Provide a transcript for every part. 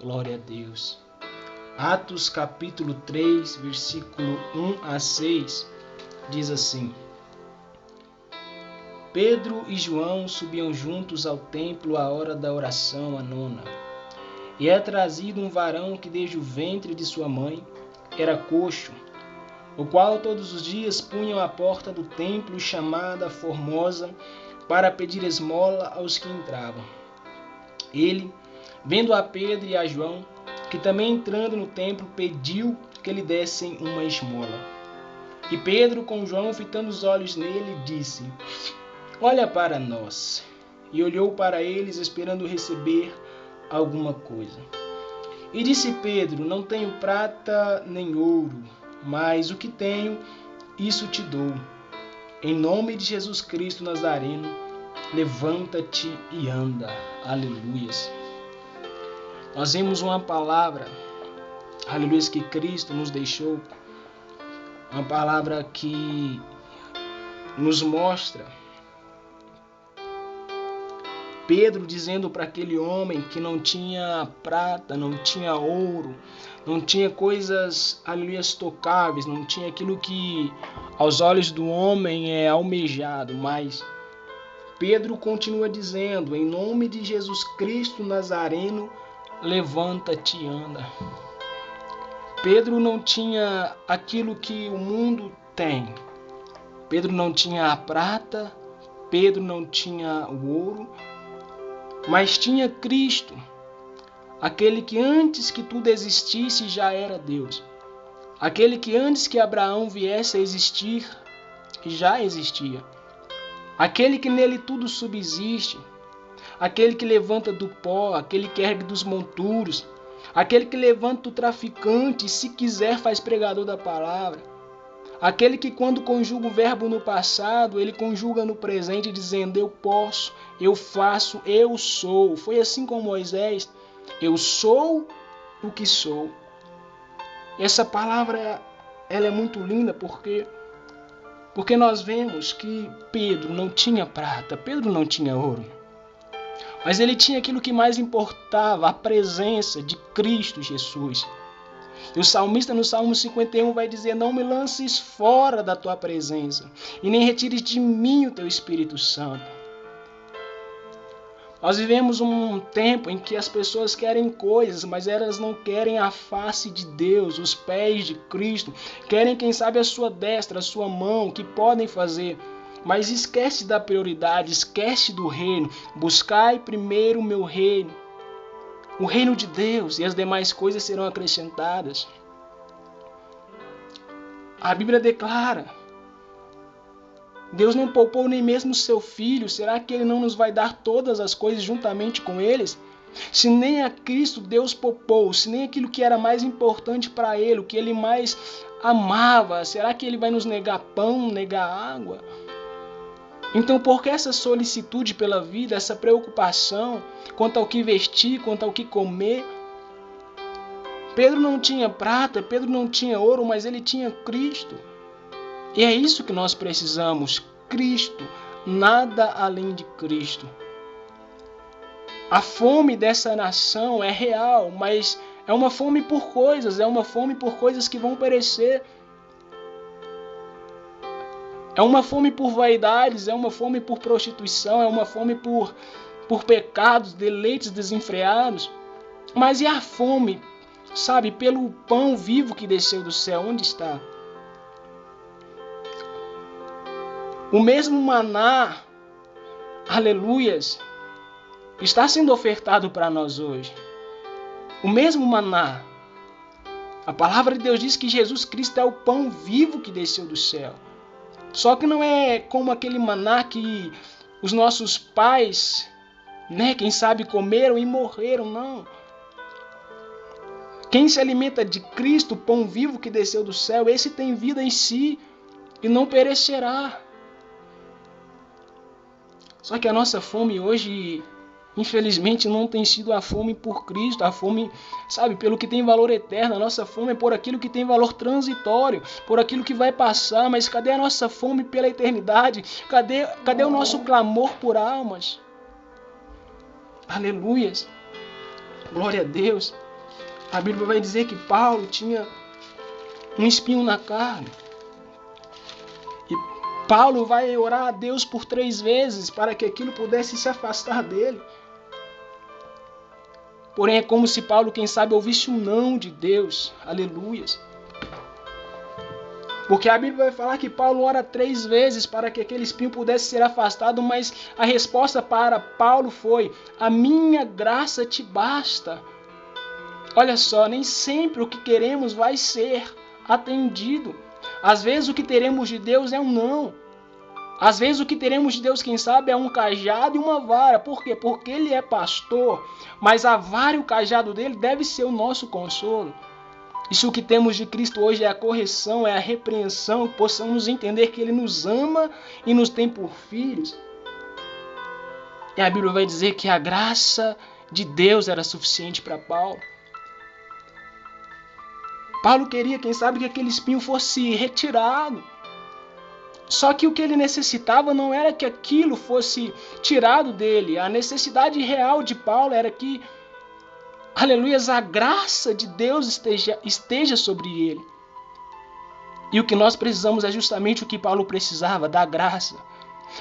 Glória a Deus. Atos capítulo 3, versículo 1 a 6, diz assim: Pedro e João subiam juntos ao templo à hora da oração, a nona. E é trazido um varão que desde o ventre de sua mãe era coxo, o qual todos os dias punham à porta do templo chamada Formosa para pedir esmola aos que entravam. Ele, vendo a Pedro e a João, que também entrando no templo pediu que lhe dessem uma esmola. E Pedro, com João, fitando os olhos nele, disse: Olha para nós. E olhou para eles, esperando receber alguma coisa. E disse Pedro: Não tenho prata nem ouro, mas o que tenho, isso te dou. Em nome de Jesus Cristo Nazareno, levanta-te e anda. Aleluias. Nós vemos uma palavra, aleluias, que Cristo nos deixou. Uma palavra que nos mostra Pedro dizendo para aquele homem que não tinha prata, não tinha ouro, não tinha coisas, aleluias, tocáveis, não tinha aquilo que aos olhos do homem é almejado, mas Pedro continua dizendo: em nome de Jesus Cristo Nazareno, levanta-te e anda. Pedro não tinha aquilo que o mundo tem. Pedro não tinha a prata, Pedro não tinha o ouro, mas tinha Cristo, aquele que antes que tudo existisse já era Deus. Aquele que antes que Abraão viesse a existir, já existia. Aquele que nele tudo subsiste. Aquele que levanta do pó, aquele que ergue dos monturos, aquele que levanta o traficante e, se quiser, faz pregador da palavra. Aquele que, quando conjuga o verbo no passado, ele conjuga no presente, dizendo: eu posso, eu faço, eu sou. Foi assim com Moisés: eu sou o que sou. Essa palavra, ela é muito linda porque nós vemos que Pedro não tinha prata, Pedro não tinha ouro, mas ele tinha aquilo que mais importava, a presença de Cristo Jesus. E o salmista no Salmo 51 vai dizer: não me lances fora da tua presença e nem retires de mim o teu Espírito Santo. Nós vivemos um tempo em que as pessoas querem coisas, mas elas não querem a face de Deus, os pés de Cristo. Querem, quem sabe, a sua destra, a sua mão, que podem fazer. Mas esquece da prioridade, esquece do reino. Buscai primeiro o meu reino, o reino de Deus, e as demais coisas serão acrescentadas. A Bíblia declara: Deus não poupou nem mesmo seu filho. Será que ele não nos vai dar todas as coisas juntamente com eles? Se nem a Cristo Deus poupou, se nem aquilo que era mais importante para ele, o que ele mais amava, será que ele vai nos negar pão, negar água? Então, por que essa solicitude pela vida, essa preocupação quanto ao que vestir, quanto ao que comer? Pedro não tinha prata, Pedro não tinha ouro, mas ele tinha Cristo. E é isso que nós precisamos: Cristo, nada além de Cristo. A fome dessa nação é real, mas é uma fome por coisas, é uma fome por coisas que vão perecer. É uma fome por vaidades, é uma fome por prostituição, é uma fome por pecados, deleites desenfreados. Mas e a fome, sabe, pelo pão vivo que desceu do céu? Onde está? O mesmo maná, aleluias, está sendo ofertado para nós hoje. O mesmo maná. A palavra de Deus diz que Jesus Cristo é o pão vivo que desceu do céu. Só que não é como aquele maná que os nossos pais, quem sabe, comeram e morreram, não. Quem se alimenta de Cristo, o pão vivo que desceu do céu, esse tem vida em si e não perecerá. Só que a nossa fome hoje, infelizmente, não tem sido a fome por Cristo, a fome, sabe, pelo que tem valor eterno. A nossa fome é por aquilo que tem valor transitório, por aquilo que vai passar. Mas cadê a nossa fome pela eternidade? Cadê o nosso clamor por almas? Aleluias! Glória a Deus! A Bíblia vai dizer que Paulo tinha um espinho na carne. E Paulo vai orar a Deus por 3 vezes para que aquilo pudesse se afastar dele. Porém, é como se Paulo, quem sabe, ouvisse um não de Deus. Aleluias. Porque a Bíblia vai falar que Paulo ora 3 vezes para que aquele espinho pudesse ser afastado, mas a resposta para Paulo foi: a minha graça te basta. Olha só, nem sempre o que queremos vai ser atendido. Às vezes o que teremos de Deus é um não. Às vezes o que teremos de Deus, quem sabe, é um cajado e uma vara. Por quê? Porque Ele é pastor, mas a vara e o cajado dele deve ser o nosso consolo. E se o que temos de Cristo hoje é a correção, é a repreensão, possamos entender que Ele nos ama e nos tem por filhos. E a Bíblia vai dizer que a graça de Deus era suficiente para Paulo. Paulo queria, quem sabe, que aquele espinho fosse retirado. Só que o que ele necessitava não era que aquilo fosse tirado dele. A necessidade real de Paulo era que, aleluias, a graça de Deus esteja sobre ele. E o que nós precisamos é justamente o que Paulo precisava, da graça.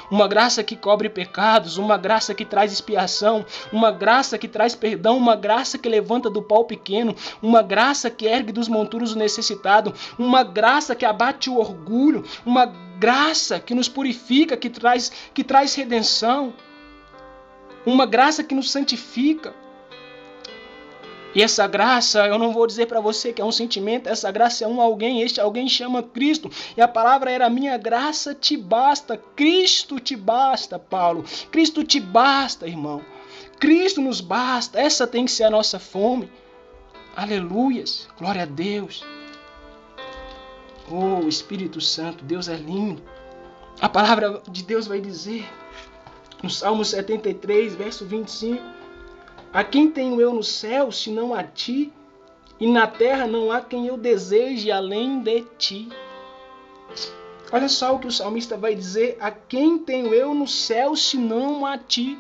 Uma graça que cobre pecados, uma graça que traz expiação, uma graça que traz perdão, uma graça que levanta do pau pequeno, uma graça que ergue dos monturos o necessitado, uma graça que abate o orgulho, uma graça que nos purifica, que traz redenção, uma graça que nos santifica. E essa graça, eu não vou dizer para você que é um sentimento, essa graça é um alguém, este alguém chama Cristo. E a palavra era: minha graça te basta, Cristo te basta, Paulo. Cristo te basta, irmão. Cristo nos basta, essa tem que ser a nossa fome. Aleluias, glória a Deus. Oh, Espírito Santo, Deus é lindo. A palavra de Deus vai dizer, no Salmo 73, verso 25, a quem tenho eu no céu, senão a ti? E na terra não há quem eu deseje além de ti. Olha só o que o salmista vai dizer: a quem tenho eu no céu, senão a ti?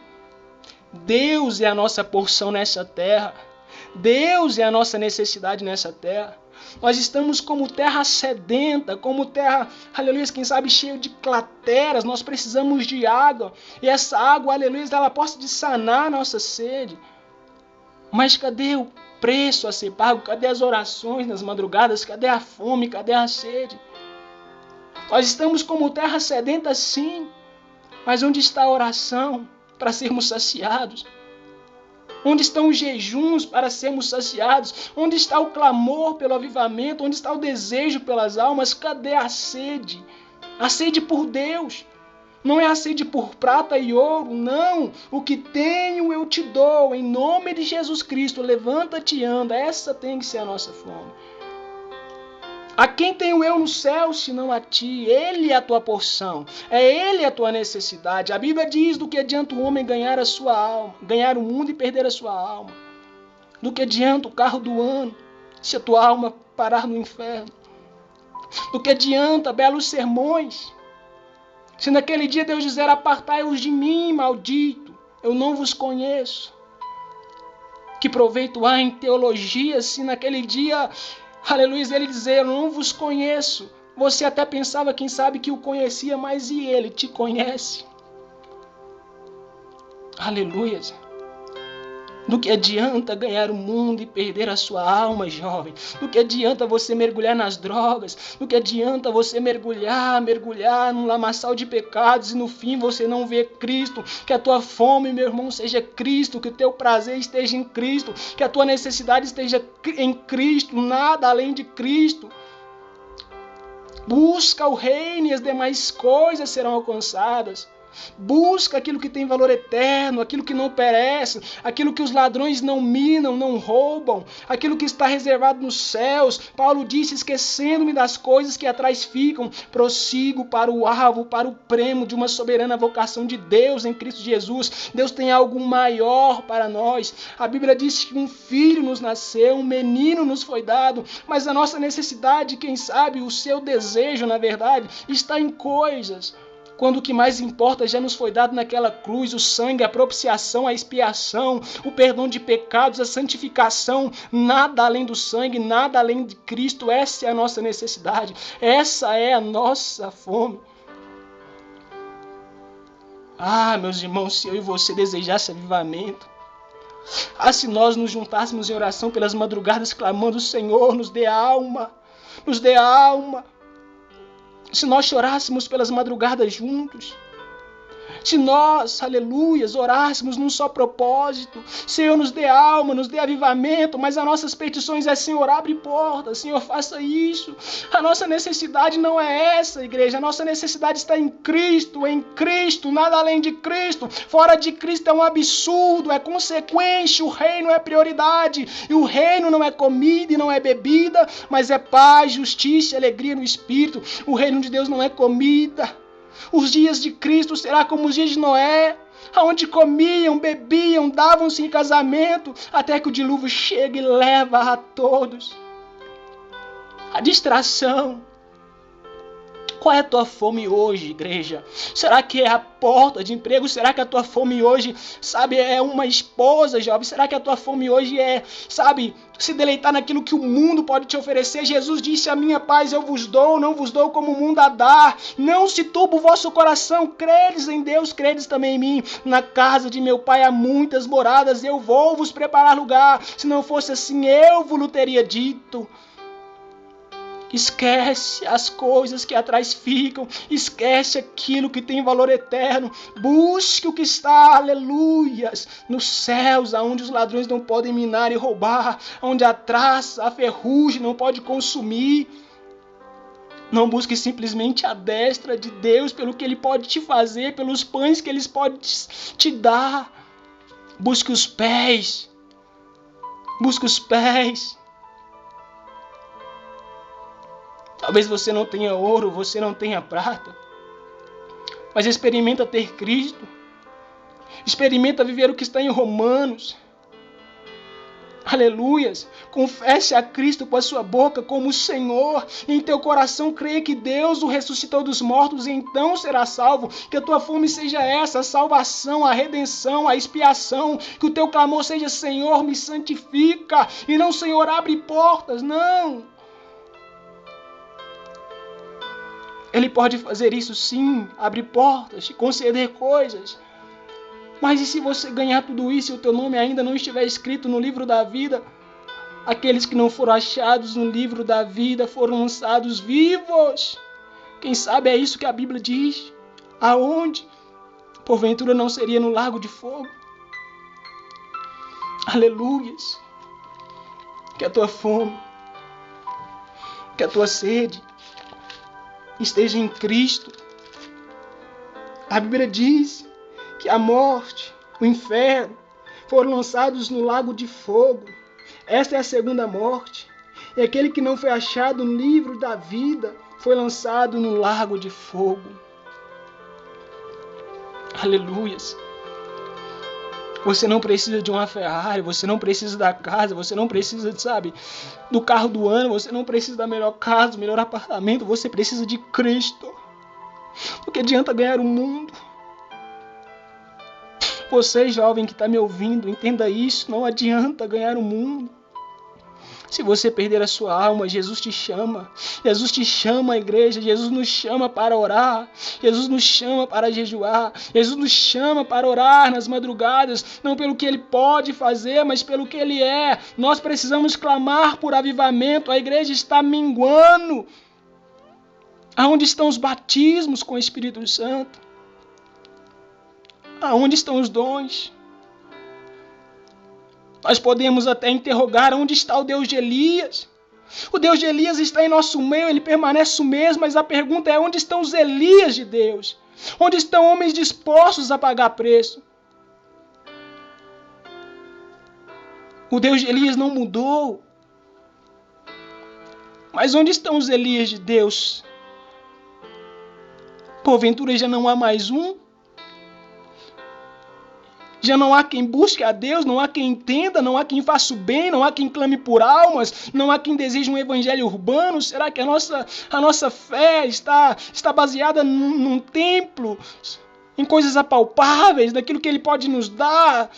Deus é a nossa porção nessa terra. Deus é a nossa necessidade nessa terra. Nós estamos como terra sedenta, como terra, aleluia, quem sabe, cheia de crateras. Nós precisamos de água. E essa água, aleluia, ela possa sanar a nossa sede. Mas cadê o preço a ser pago? Cadê as orações nas madrugadas? Cadê a fome? Cadê a sede? Nós estamos como terra sedenta, sim. Mas onde está a oração para sermos saciados? Onde estão os jejuns para sermos saciados? Onde está o clamor pelo avivamento? Onde está o desejo pelas almas? Cadê a sede? A sede por Deus. Não é a sede por prata e ouro, não. O que tenho eu te dou, em nome de Jesus Cristo. Levanta-te e anda. Essa tem que ser a nossa fome. A quem tenho eu no céu, senão a ti? Ele é a tua porção. É Ele a tua necessidade. A Bíblia diz: do que adianta o homem ganhar a sua alma, ganhar o mundo e perder a sua alma? Do que adianta o carro do ano, se a tua alma parar no inferno? Do que adianta belos sermões, se naquele dia Deus dizer: apartai-vos de mim, maldito, eu não vos conheço? Que proveito há em teologia, se naquele dia, aleluia, Ele dizer: eu não vos conheço? Você até pensava, quem sabe, que o conhecia, mas e Ele te conhece? Aleluia. Do que adianta ganhar o mundo e perder a sua alma, jovem? Do que adianta você mergulhar nas drogas? Do que adianta você mergulhar num lamaçal de pecados e no fim você não vê Cristo? Que a tua fome, meu irmão, seja Cristo, que o teu prazer esteja em Cristo, que a tua necessidade esteja em Cristo, nada além de Cristo. Busca o reino e as demais coisas serão alcançadas. Busca aquilo que tem valor eterno, aquilo que não perece, aquilo que os ladrões não minam, não roubam, aquilo que está reservado nos céus. Paulo disse: esquecendo-me das coisas que atrás ficam, prossigo para o alvo, para o prêmio de uma soberana vocação de Deus em Cristo Jesus. Deus tem algo maior para nós. A Bíblia diz que um filho nos nasceu, um menino nos foi dado, mas a nossa necessidade, quem sabe, o seu desejo, na verdade, está em coisas quando o que mais importa já nos foi dado naquela cruz, o sangue, a propiciação, a expiação, o perdão de pecados, a santificação, nada além do sangue, nada além de Cristo. Essa é a nossa necessidade, essa é a nossa fome. Ah, meus irmãos, se eu e você desejasse avivamento, se nós nos juntássemos em oração pelas madrugadas, clamando: Senhor, nos dê alma, nos dê alma. Se nós chorássemos pelas madrugadas juntos, se nós, aleluias, orássemos num só propósito: Senhor, nos dê alma, nos dê avivamento, mas as nossas petições é: Senhor, abre portas, Senhor, faça isso. A nossa necessidade não é essa, igreja, a nossa necessidade está em Cristo, nada além de Cristo. Fora de Cristo é um absurdo, é consequência, o reino é prioridade, e o reino não é comida e não é bebida, mas é paz, justiça e alegria no Espírito. O reino de Deus não é comida. Os dias de Cristo será como os dias de Noé, onde comiam, bebiam, davam-se em casamento, até que o dilúvio chega e leva a todos. A distração. Qual é a tua fome hoje, igreja? Será que é a porta de emprego? Será que a tua fome hoje, é uma esposa, jovem? Será que a tua fome hoje é, se deleitar naquilo que o mundo pode te oferecer? Jesus disse: a minha paz eu vos dou, não vos dou como o mundo a dar. Não se turbe o vosso coração, credes em Deus, credes também em mim. Na casa de meu pai há muitas moradas, eu vou vos preparar lugar. Se não fosse assim, eu vos teria dito. Esquece as coisas que atrás ficam, esquece aquilo que tem valor eterno, busque o que está, aleluias, nos céus, aonde os ladrões não podem minar e roubar, onde a traça, a ferrugem não pode consumir. Não busque simplesmente a destra de Deus pelo que Ele pode te fazer, pelos pães que Ele pode te dar. Busque os pés, busque os pés. Talvez você não tenha ouro, você não tenha prata, mas experimenta ter Cristo. Experimenta viver o que está em Romanos. Aleluias. Confesse a Cristo com a sua boca como Senhor, e em teu coração creia que Deus o ressuscitou dos mortos, e então será salvo. Que a tua fome seja essa: a salvação, a redenção, a expiação. Que o teu clamor seja: Senhor, me santifica, e não: Senhor, abre portas. Não. Ele pode fazer isso sim, abrir portas, te conceder coisas. Mas e se você ganhar tudo isso e o teu nome ainda não estiver escrito no livro da vida? Aqueles que não foram achados no livro da vida foram lançados vivos. Quem sabe é isso que a Bíblia diz? Aonde? Porventura não seria no lago de fogo? Aleluias. Que a tua fome, que a tua sede esteja em Cristo. A Bíblia diz que a morte, o inferno, foram lançados no lago de fogo. Esta é a segunda morte. E aquele que não foi achado no livro da vida foi lançado no lago de fogo. Aleluias. Você não precisa de uma Ferrari, você não precisa da casa, você não precisa, do carro do ano, você não precisa da melhor casa, do melhor apartamento, você precisa de Cristo. O que adianta ganhar o mundo? Você, jovem que está me ouvindo, entenda isso: não adianta ganhar o mundo. Se você perder a sua alma, Jesus te chama. Jesus te chama, igreja. Jesus nos chama para orar. Jesus nos chama para jejuar. Jesus nos chama para orar nas madrugadas. Não pelo que Ele pode fazer, mas pelo que Ele é. Nós precisamos clamar por avivamento. A igreja está minguando. Aonde estão os batismos com o Espírito Santo? Aonde estão os dons? Nós podemos até interrogar: onde está o Deus de Elias? O Deus de Elias está em nosso meio, ele permanece o mesmo, mas a pergunta é: onde estão os Elias de Deus? Onde estão homens dispostos a pagar preço? O Deus de Elias não mudou. Mas onde estão os Elias de Deus? Porventura já não há mais um? Já não há quem busque a Deus, não há quem entenda, não há quem faça o bem, não há quem clame por almas, não há quem deseje um evangelho urbano. Será que a nossa fé está baseada num templo, em coisas apalpáveis, daquilo que Ele pode nos dar?